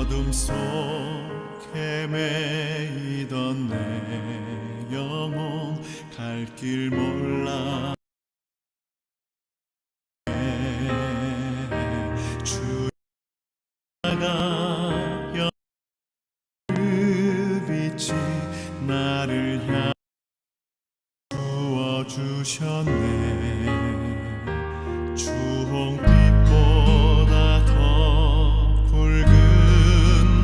어둠 속 헤매이던 내 영혼 갈 길 몰라 주야가 그 빛이 나를 향해 주어주셨네. 주홍빛보다 더 붉은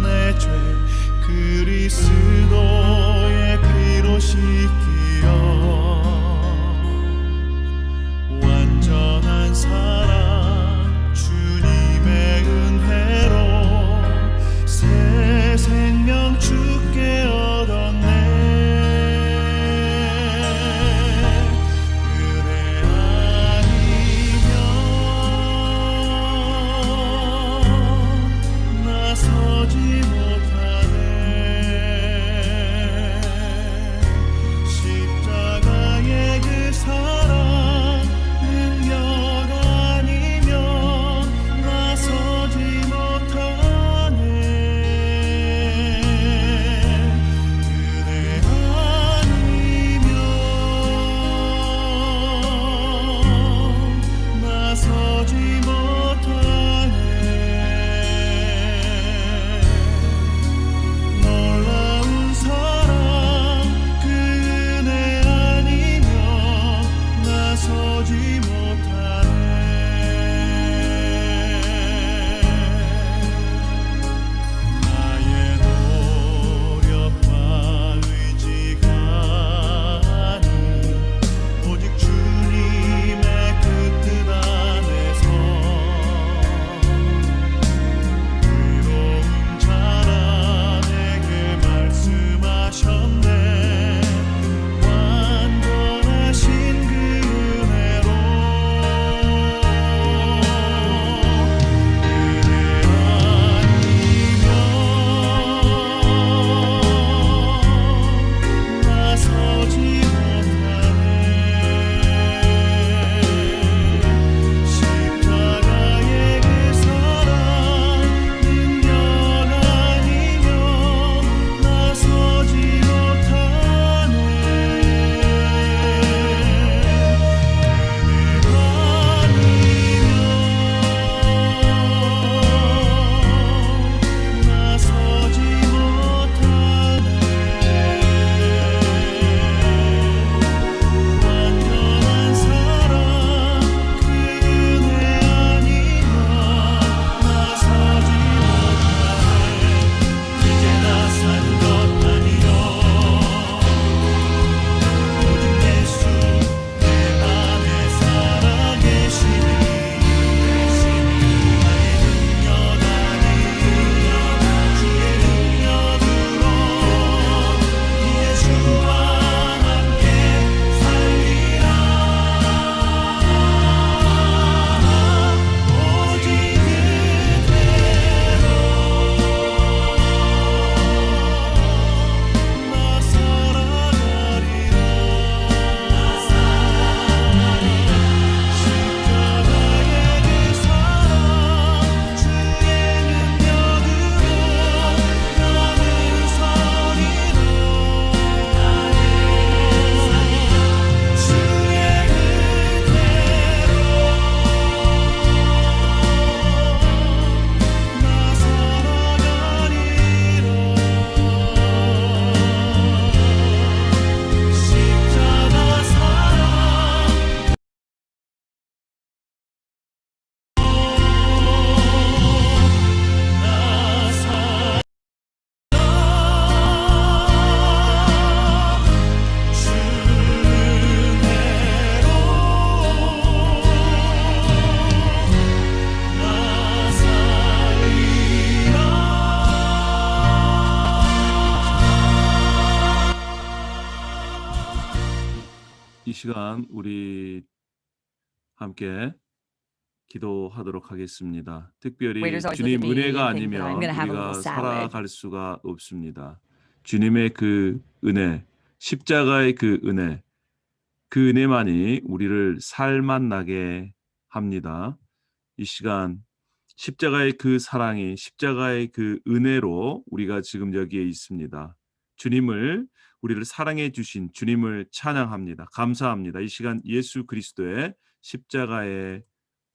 내 죄 그리스도의 피로 씻기어 완전한 사랑 주님의 은혜로 새 생명 주께 얻었네. 은혜 아니면 나서지 못하네. 십자가의 그 사랑 능력 아니면 나서지 못하네. 은혜 아니면 나서지 못하네. 놀라운 사랑 그 은혜 아니면 나서지 못하네. 나의 노력과 의지가 아닌 오직 주님의 그 뜻 안에서 의로운 자라 내게 말씀하셨네. 완전하신 그 은혜로 은혜 아니면 나서지 못하네. 십자가의 그 사랑 능력 아니면 나서지 못하네. 나서지 못하네. 완전한 사랑 그 은혜 아니면 나서지 못하네. 이제 나 산 것 아니요 오직 예수 내 안에 살아계시니 나의 능력 아니요 주의 능력으로 이제 주와 함께 살리라. 오직 그대로 나 살아가리라. 십자가의 그 사랑 주의 능력으로 나는 서리라. 주의 은혜로 나 살아가리라. 십자가 사랑 나 살아 주 은혜로 나 살리라. 이 시간 우리 함께 기도하도록 하겠습니다. 특별히 Waiters always look 주님 at me 은혜가 and think that I'm 아니면 gonna have a 우리가 little salad. 살아갈 수가 없습니다. 주님의 그 은혜, 십자가의 그 은혜만이 우리를 살맛나게 합니다. 이 시간 십자가의 그 사랑이, 십자가의 그 은혜로 우리가 지금 여기에 있습니다. 우리를 사랑해 주신 주님을 찬양합니다. 감사합니다. 이 시간 예수 그리스도의 십자가의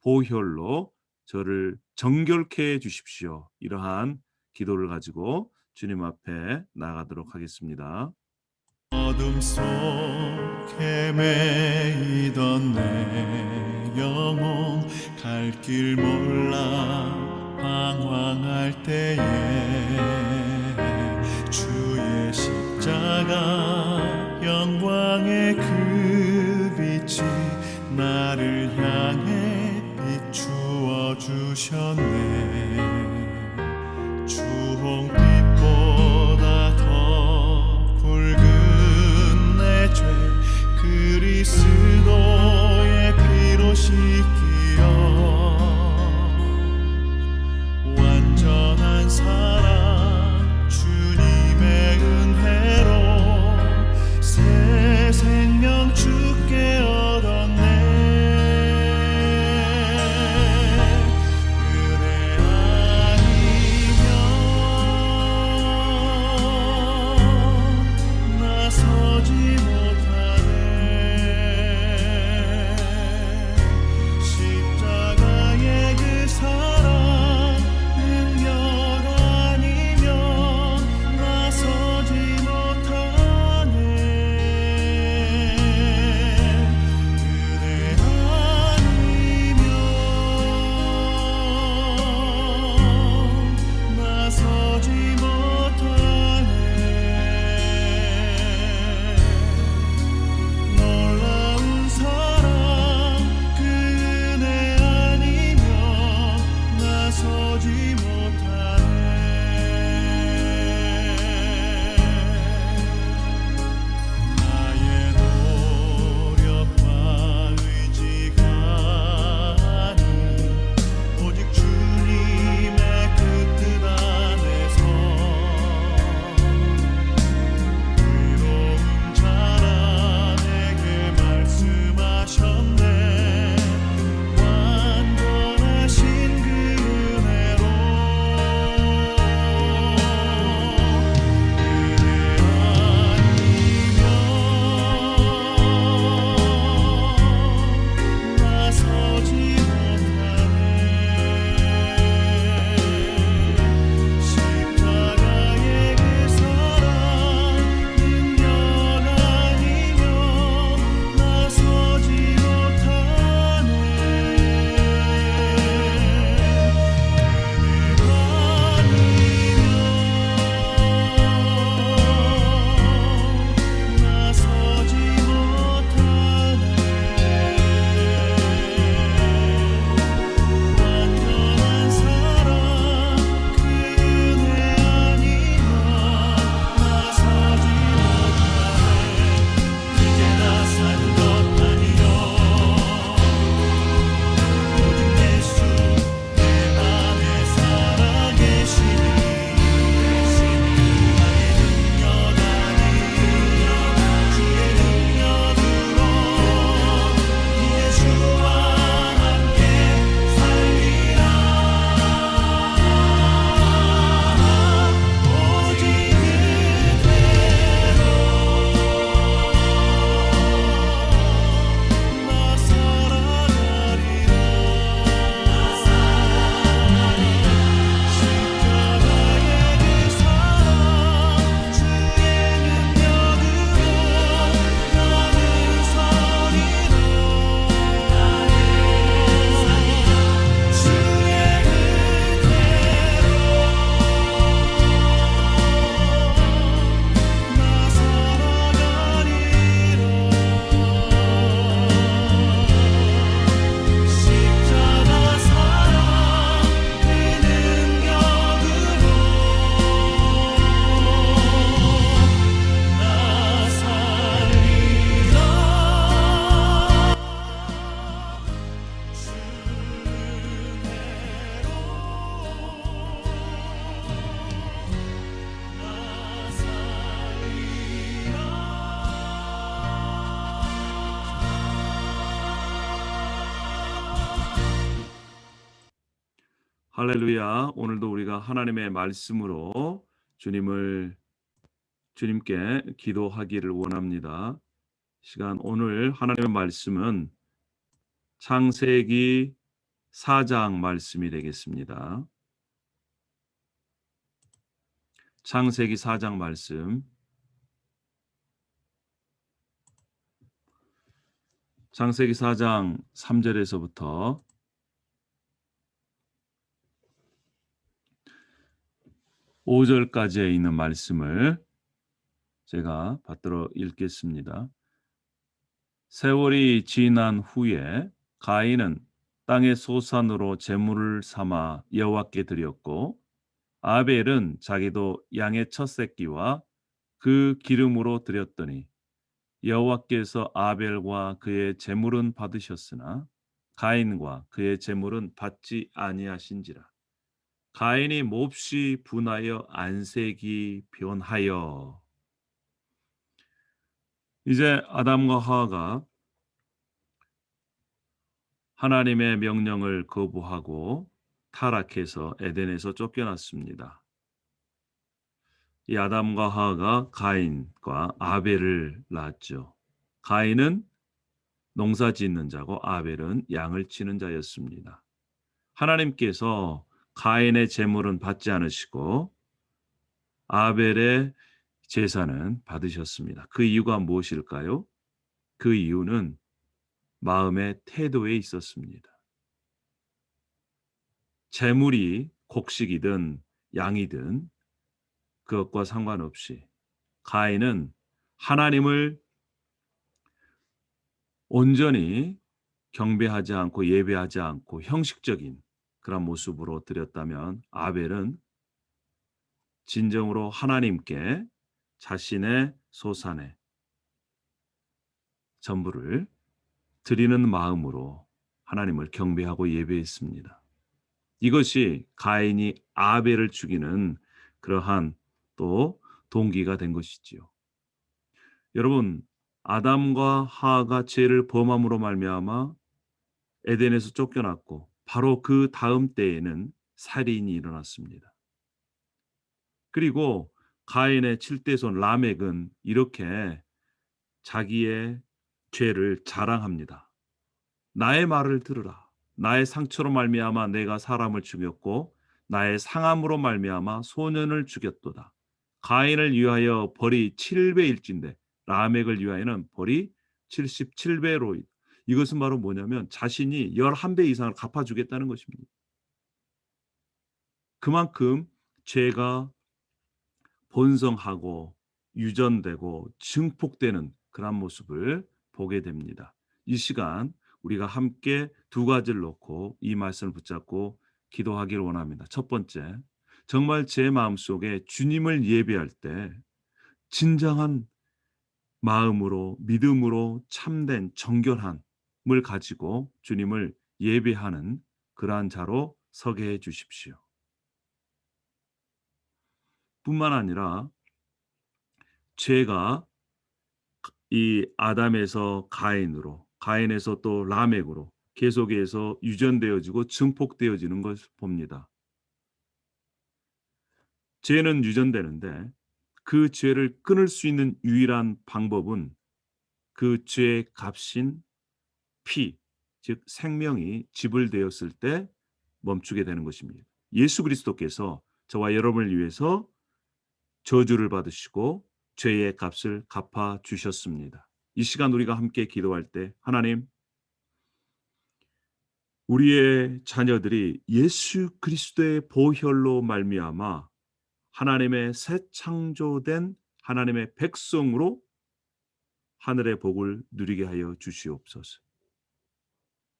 보혈로 저를 정결케 해 주십시오. 이러한 기도를 가지고 주님 앞에 나아가도록 하겠습니다. 어둠 속에 매이던 내 영혼 갈 길 몰라 방황할 때에 주의 십자가 영광의 그 빛이 나를 향해 비추어 주셨네. 주홍빛보다 더 붉은 내 죄 그리스도의 피로 씻기어 완전한 사랑 주님의 은혜로 새 생명 주께 얻었네. 은혜 아니면 나서지 못하네. 십자가의 할렐루야. 오늘도 우리가 하나님의 말씀으로 주님께 기도하기를 원합니다. 시간 오늘 하나님의 말씀은 창세기 4장 말씀이 되겠습니다. 창세기 4장 말씀. 창세기 4장 3절에서부터 5절까지에 있는 말씀을 제가 받들어 읽겠습니다. 세월이 지난 후에 가인은 땅의 소산으로 제물을 삼아 여호와께 드렸고 아벨은 자기도 양의 첫 새끼와 그 기름으로 드렸더니 여호와께서 아벨과 그의 제물은 받으셨으나 가인과 그의 제물은 받지 아니하신지라. 가인이 몹시 분하여 안색이 변하여. 이제 아담과 하와가 하나님의 명령을 거부하고 타락해서 에덴에서 쫓겨났습니다. 이 아담과 하와가 가인과 아벨을 낳았죠. 가인은 농사 짓는 자고 아벨은 양을 치는 자였습니다. 하나님께서 가인의 제물은 받지 않으시고 아벨의 제사는 받으셨습니다. 그 이유가 무엇일까요? 그 이유는 마음의 태도에 있었습니다. 제물이 곡식이든 양이든 그것과 상관없이 가인은 하나님을 온전히 경배하지 않고 예배하지 않고 형식적인 그런 모습으로 드렸다면 아벨은 진정으로 하나님께 자신의 소산의 전부를 드리는 마음으로 하나님을 경배하고 예배했습니다. 이것이 가인이 아벨을 죽이는 그러한 또 동기가 된 것이지요. 여러분, 아담과 하와가 죄를 범함으로 말미암아 에덴에서 쫓겨났고 바로 그 다음 때에는 살인이 일어났습니다. 그리고 가인의 7대손 라멕은 이렇게 자기의 죄를 자랑합니다. 나의 말을 들으라. 나의 상처로 말미암아 내가 사람을 죽였고 나의 상함으로 말미암아 소년을 죽였도다. 가인을 위하여 벌이 7배일진데 라멕을 위하여는 벌이 77배로. 이것은 바로 뭐냐면 자신이 11배 이상을 갚아주겠다는 것입니다. 그만큼 죄가 번성하고 유전되고 증폭되는 그런 모습을 보게 됩니다. 이 시간 우리가 함께 두 가지를 놓고 이 말씀을 붙잡고 기도하기를 원합니다. 첫 번째, 정말 제 마음속에 주님을 예배할 때 진정한 마음으로 믿음으로 참된 정결함을 가지고 주님을 예배하는 그러한 자로 서게 해 주십시오. 뿐만 아니라 죄가 이 아담에서 가인으로, 가인에서 또 라멕으로 계속해서 유전되어지고 증폭되어지는 것을 봅니다. 죄는 유전되는데 그 죄를 끊을 수 있는 유일한 방법은 그 죄의 값인 피, 즉 생명이 지불되었을 때 멈추게 되는 것입니다. 예수 그리스도께서 저와 여러분을 위해서 저주를 받으시고 죄의 값을 갚아 주셨습니다. 이 시간 우리가 함께 기도할 때 하나님, 우리의 자녀들이 예수 그리스도의 보혈로 말미암아 하나님의 새 창조된 하나님의 백성으로 하늘의 복을 누리게 하여 주시옵소서.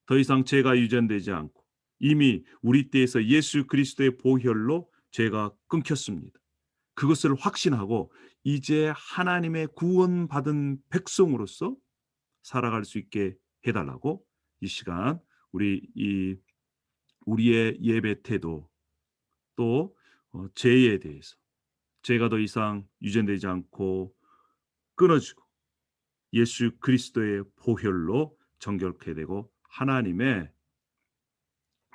더 이상 죄가 유전되지 않고 이미 우리 때에서 예수 그리스도의 보혈로 죄가 끊겼습니다. 그것을 확신하고 이제 하나님의 구원받은 백성으로서 살아갈 수 있게 해달라고 이 시간 우리의 예배 태도 또 죄에 대해서 죄가 더 이상 유전되지 않고 끊어지고 예수 그리스도의 보혈로 정결케 되고 하나님의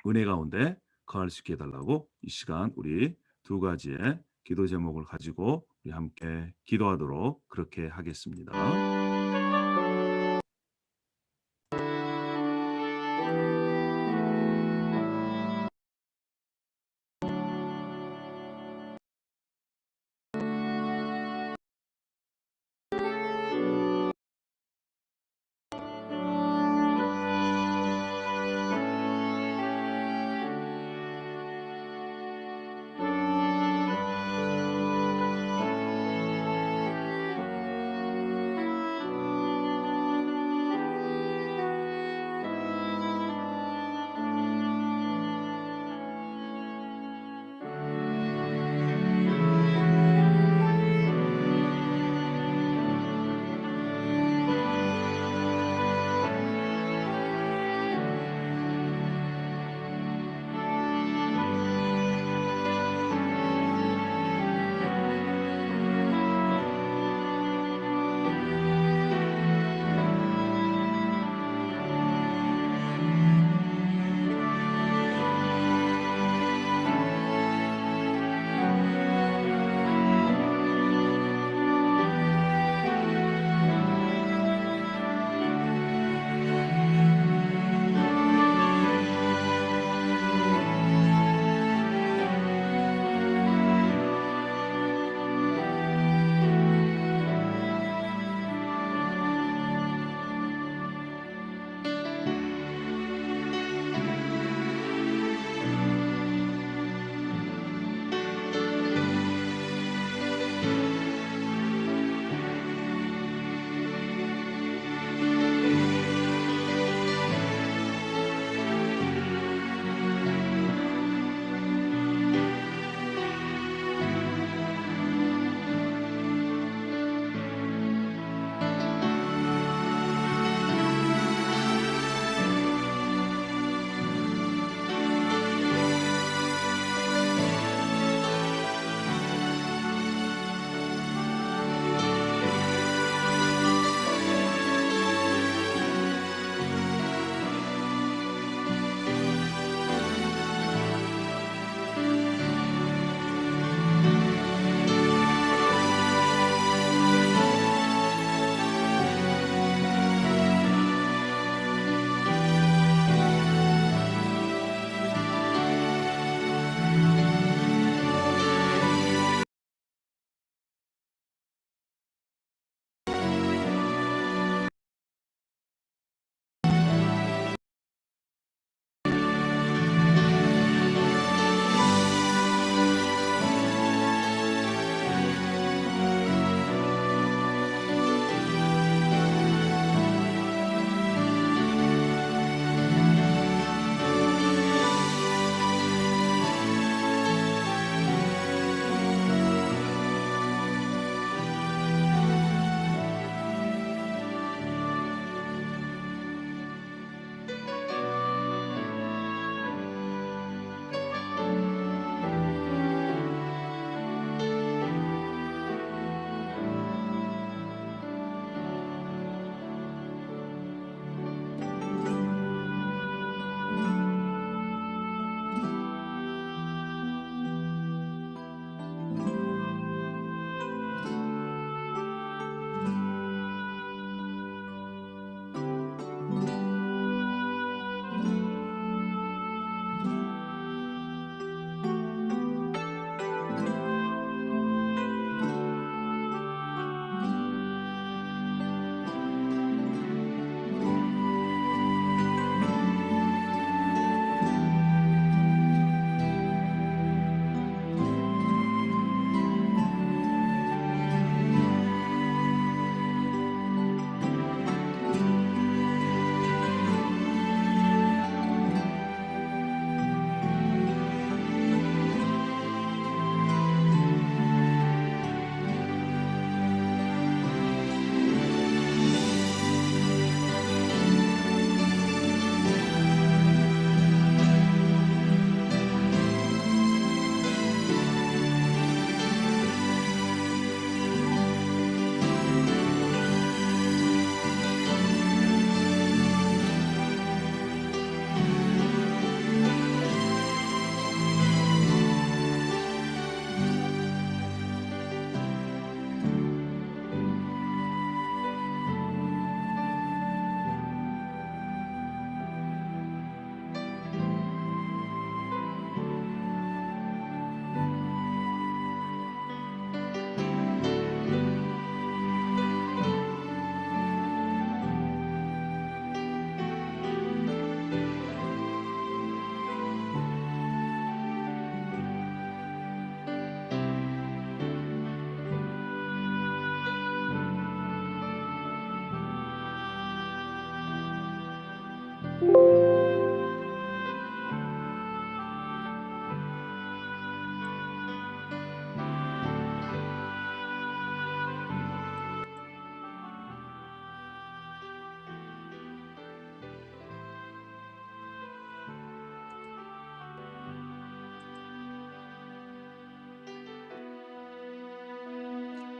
은혜 가운데 거할 수 있게 해달라고 이 시간 우리 두 가지의 기도 제목을 가지고 우리 함께 기도하도록 그렇게 하겠습니다.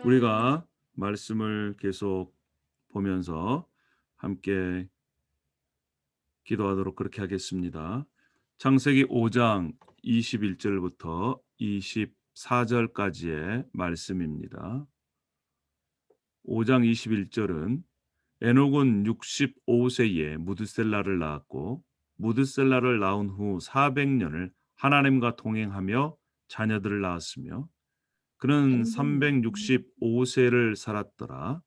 우리가 말씀을 계속 보면서 함께 기도하도록 그렇게 하겠습니다. 창세기 5장 21절부터 24절까지의 말씀입니다. 5장 21절은 에녹은 65세에 무드셀라를 낳았고 무드셀라를 낳은 후 400년을 하나님과 동행하며 자녀들을 낳았으며 그는 365세를 살았더라.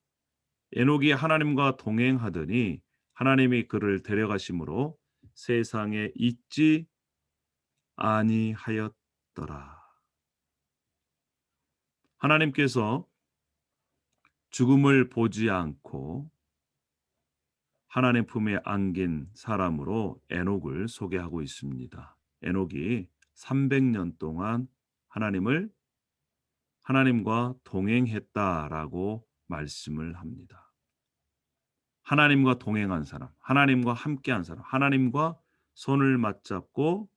에녹이 하나님과 동행하더니 하나님이 그를 데려가심으로 세상에 있지 아니하였더라. 하나님께서 죽음을 보지 않고 하나님 품에 안긴 사람으로 에녹을 소개하고 있습니다. 에녹이 300년 동안 하나님과 동행했다라고 말씀을 합니다. 하나님과 동행한 사람, 하나님과 함께한 사람, 하나님과 손을 맞잡고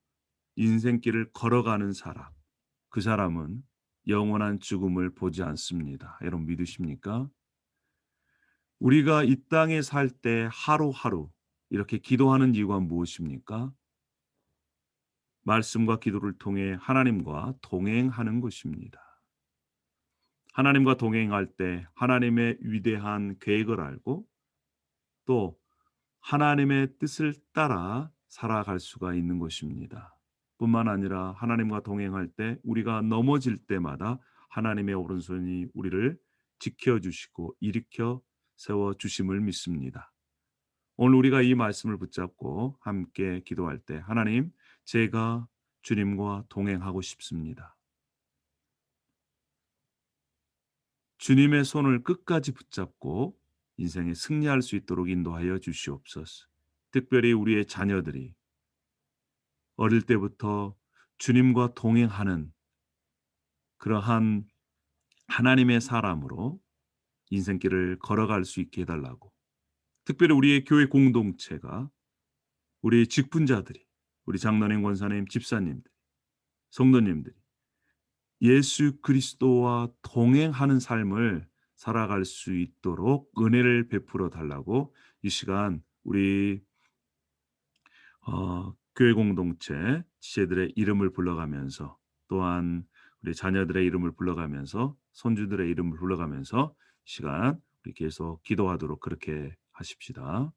인생길을 걸어가는 사람, 그 사람은 영원한 죽음을 보지 않습니다. 여러분 믿으십니까? 우리가 이 땅에 살 때 하루하루 이렇게 기도하는 이유가 무엇입니까? 말씀과 기도를 통해 하나님과 동행하는 것입니다. 하나님과 동행할 때 하나님의 위대한 계획을 알고 또 하나님의 뜻을 따라 살아갈 수가 있는 것입니다. 뿐만 아니라 하나님과 동행할 때 우리가 넘어질 때마다 하나님의 오른손이 우리를 지켜주시고 일으켜 세워주심을 믿습니다. 오늘 우리가 이 말씀을 붙잡고 함께 기도할 때 하나님, 제가 주님과 동행하고 싶습니다. 주님의 손을 끝까지 붙잡고 인생에 승리할 수 있도록 인도하여 주시옵소서. 특별히 우리의 자녀들이 어릴 때부터 주님과 동행하는 그러한 하나님의 사람으로 인생길을 걸어갈 수 있게 해달라고, 특별히 우리의 교회 공동체가 우리 직분자들이, 우리 장로님, 권사님, 집사님들, 성도님들이 예수 그리스도와 동행하는 삶을 살아갈 수 있도록 은혜를 베풀어 달라고 이 시간 우리 교회 공동체 지체들의 이름을 불러가면서 또한 우리 자녀들의 이름을 불러가면서 손주들의 이름을 불러가면서 시간 우리 계속 기도하도록 그렇게 하십시다.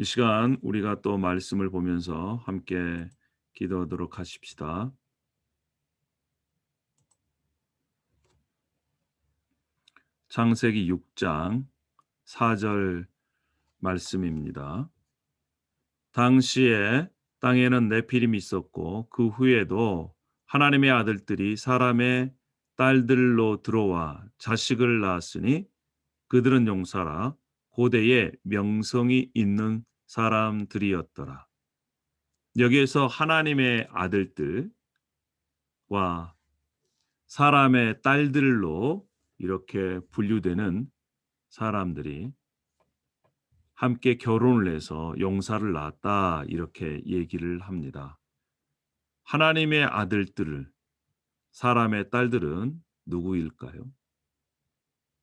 이 시간 우리가 또 말씀을 보면서 함께 기도하도록 하십시다. 창세기 6장 4절 말씀입니다. 당시에 땅에는 네피림이 있었고 그 후에도 하나님의 아들들이 사람의 딸들로 들어와 자식을 낳았으니 그들은 용사라 고대에 명성이 있는 사람들이었더라. 여기에서 하나님의 아들들과 사람의 딸들로 이렇게 분류되는 사람들이 함께 결혼을 해서 용사를 낳았다 이렇게 얘기를 합니다. 하나님의 아들들을 사람의 딸들은 누구일까요?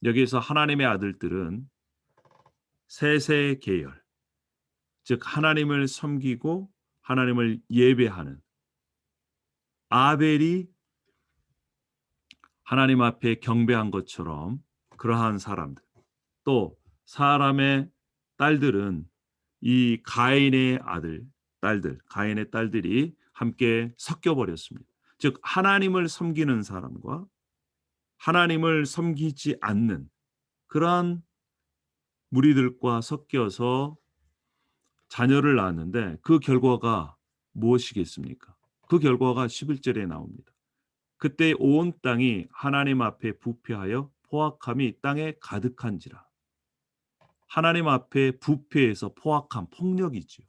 여기서 하나님의 아들들은 셋의 계열, 즉 하나님을 섬기고 하나님을 예배하는 아벨이 하나님 앞에 경배한 것처럼 그러한 사람들, 또 사람의 딸들은 이 가인의 가인의 딸들이 함께 섞여 버렸습니다. 즉 하나님을 섬기는 사람과 하나님을 섬기지 않는 그러한 무리들과 섞여서 자녀를 낳았는데 그 결과가 무엇이겠습니까? 그 결과가 11절에 나옵니다. 그때 온 땅이 하나님 앞에 부패하여 포악함이 땅에 가득한지라. 하나님 앞에 부패해서 포악함, 폭력이지요.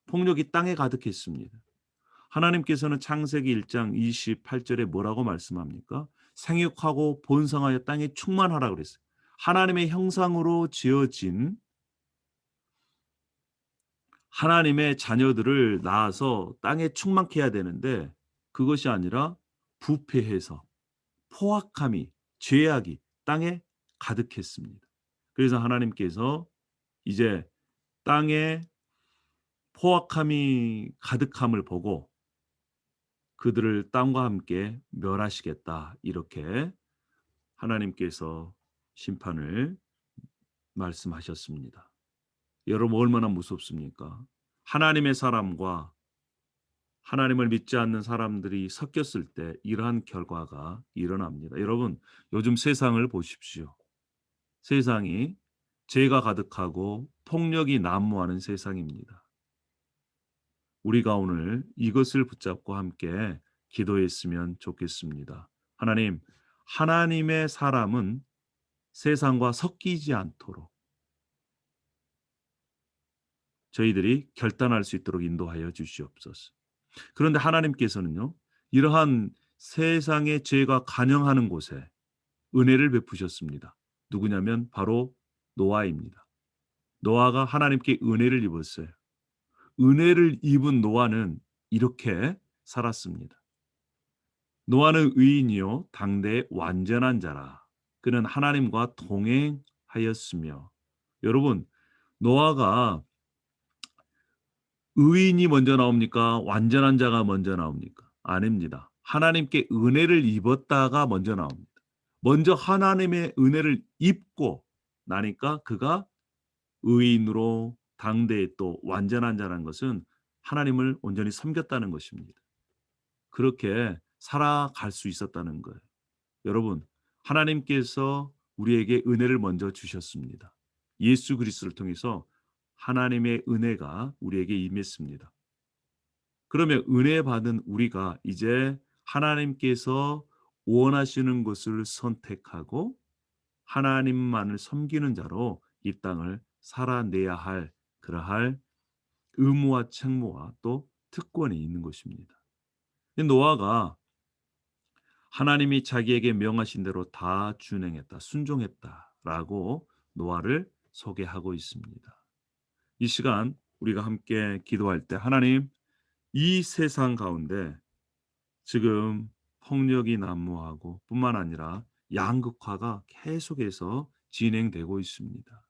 폭력이 땅에 가득했습니다. 하나님께서는 창세기 1장 28절에 뭐라고 말씀합니까? 생육하고 번성하여 땅에 충만하라 그랬어요. 하나님의 형상으로 지어진 하나님의 자녀들을 낳아서 땅에 충만케 해야 되는데 그것이 아니라 부패해서 포악함이 죄악이 땅에 가득했습니다. 그래서 하나님께서 이제 땅에 포악함이 가득함을 보고 그들을 땅과 함께 멸하시겠다 이렇게 하나님께서 심판을 말씀하셨습니다. 여러분 얼마나 무섭습니까? 하나님의 사람과 하나님을 믿지 않는 사람들이 섞였을 때 이러한 결과가 일어납니다. 여러분 요즘 세상을 보십시오. 세상이 죄가 가득하고 폭력이 난무하는 세상입니다. 우리가 오늘 이것을 붙잡고 함께 기도했으면 좋겠습니다. 하나님, 하나님의 사람은 세상과 섞이지 않도록 저희들이 결단할 수 있도록 인도하여 주시옵소서. 그런데 하나님께서는요, 이러한 세상의 죄가 간영하는 곳에 은혜를 베푸셨습니다. 누구냐면 바로 노아입니다. 노아가 하나님께 은혜를 입었어요. 은혜를 입은 노아는 이렇게 살았습니다. 노아는 의인이요 당대의 완전한 자라. 그는 하나님과 동행하였으며. 여러분, 노아가 의인이 먼저 나옵니까? 완전한 자가 먼저 나옵니까? 아닙니다. 하나님께 은혜를 입었다가 먼저 나옵니다. 먼저 하나님의 은혜를 입고 나니까 그가 의인으로 당대의 또 완전한 자라는 것은 하나님을 온전히 섬겼다는 것입니다. 그렇게 살아갈 수 있었다는 거예요. 여러분, 하나님께서 우리에게 은혜를 먼저 주셨습니다. 예수 그리스도를 통해서 하나님의 은혜가 우리에게 임했습니다. 그러면 은혜 받은 우리가 이제 하나님께서 원하시는 것을 선택하고 하나님만을 섬기는 자로 이 땅을 살아내야 할 그러할 의무와 책무와 또 특권이 있는 것입니다. 노아가 하나님이 자기에게 명하신 대로 다 준행했다, 순종했다라고 노아를 소개하고 있습니다. 이 시간 우리가 함께 기도할 때 하나님, 이 세상 가운데 지금 폭력이 난무하고 뿐만 아니라 양극화가 계속해서 진행되고 있습니다.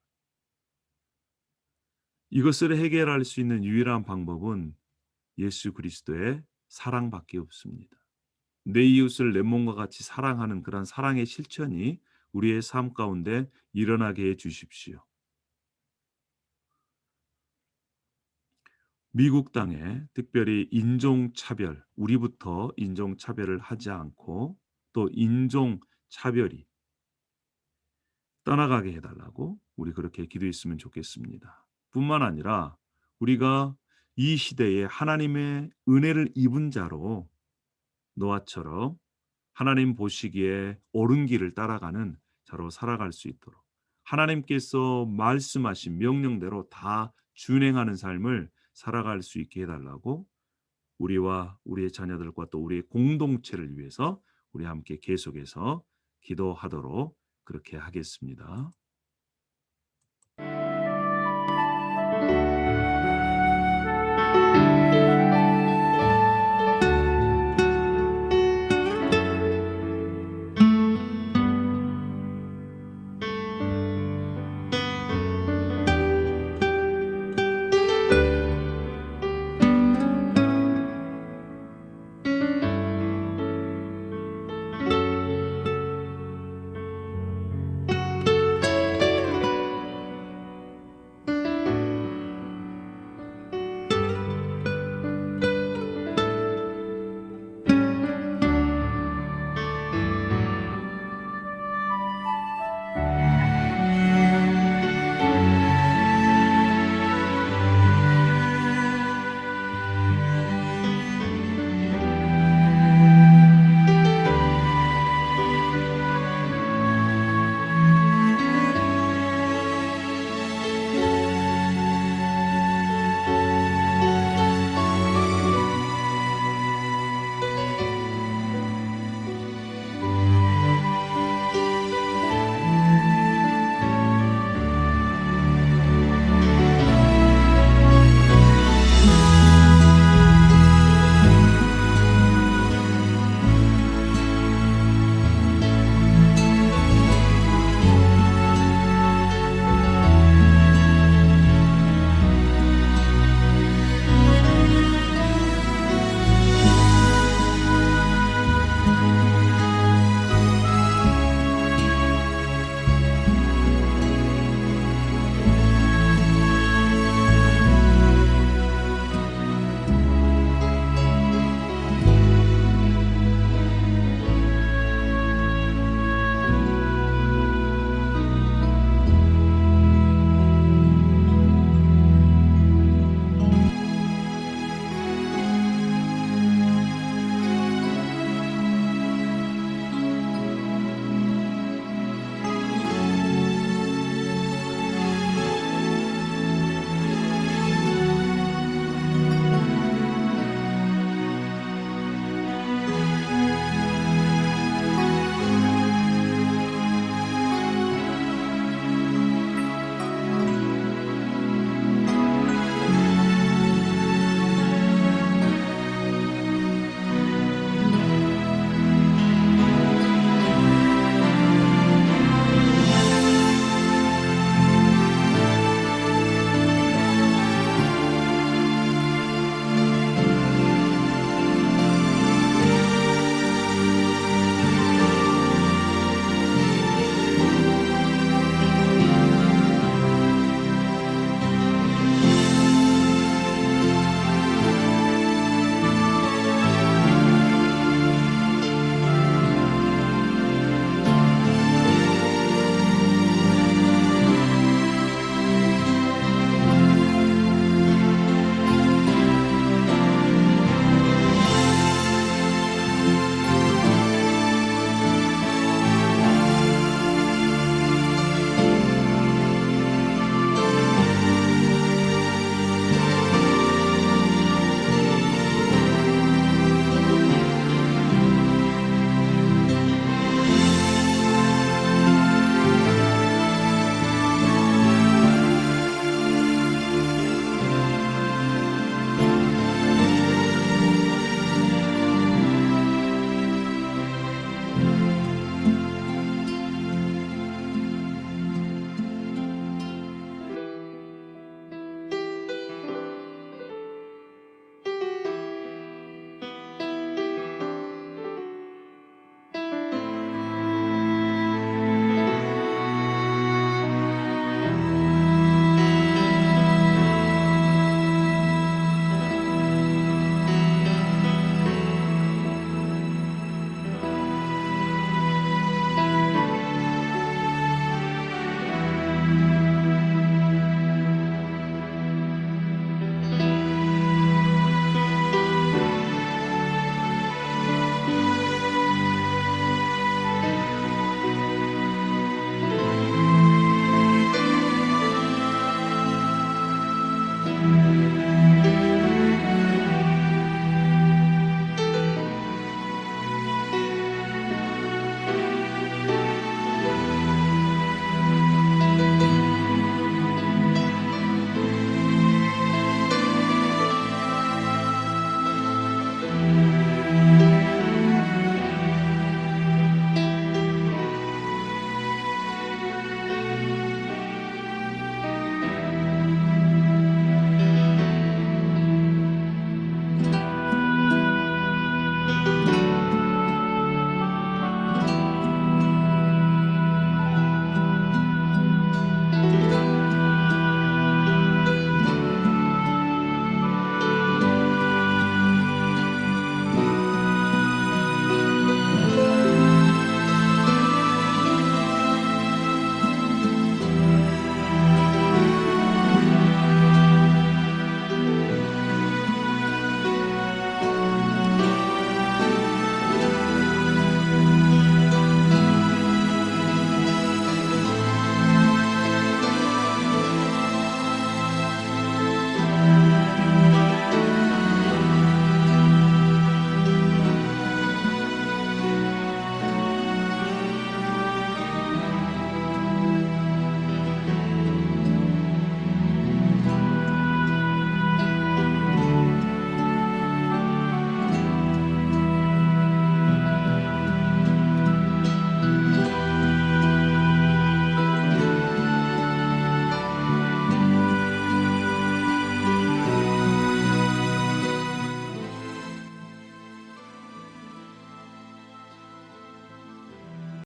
이것을 해결할 수 있는 유일한 방법은 예수 그리스도의 사랑밖에 없습니다. 내 이웃을 내 몸과 같이 사랑하는 그런 사랑의 실천이 우리의 삶 가운데 일어나게 해 주십시오. 미국 땅에 특별히 인종차별, 우리부터 인종차별을 하지 않고 또 인종차별이 떠나가게 해달라고 우리 그렇게 기도했으면 좋겠습니다. 뿐만 아니라 우리가 이 시대에 하나님의 은혜를 입은 자로 노아처럼 하나님 보시기에 옳은 길을 따라가는 자로 살아갈 수 있도록 하나님께서 말씀하신 명령대로 다 준행하는 삶을 살아갈 수 있게 해달라고 우리와 우리의 자녀들과 또 우리의 공동체를 위해서 우리 함께 계속해서 기도하도록 그렇게 하겠습니다.